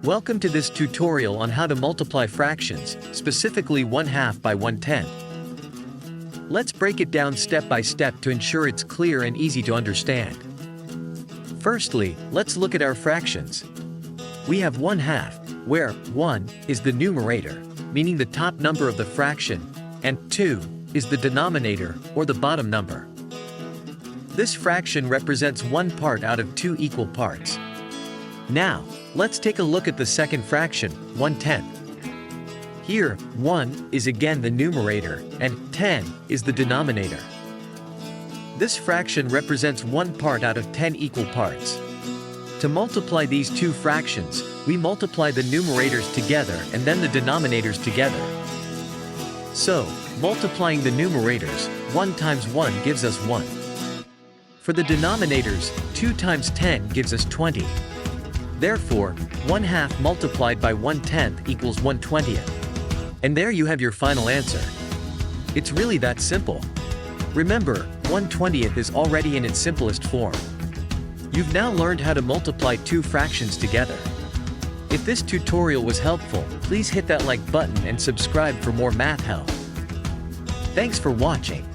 Welcome to this tutorial on how to multiply fractions, specifically 1/2 by 1/10. Let's break it down step by step to ensure it's clear and easy to understand. Firstly, let's look at our fractions. We have 1/2, where 1 is the numerator, meaning the top number of the fraction, and 2 is the denominator, or the bottom number. This fraction represents one part out of two equal parts. Now, let's take a look at the second fraction, 1/10. Here, 1 is again the numerator, and 10 is the denominator. This fraction represents one part out of 10 equal parts. To multiply these two fractions, we multiply the numerators together and then the denominators together. So, multiplying the numerators, 1 times 1 gives us 1. For the denominators, 2 times 10 gives us 20. Therefore, 1/2 multiplied by 1/10 equals 1/20. And there you have your final answer. It's really that simple. Remember, 1/20 is already in its simplest form. You've now learned how to multiply two fractions together. If this tutorial was helpful, please hit that like button and subscribe for more math help. Thanks for watching.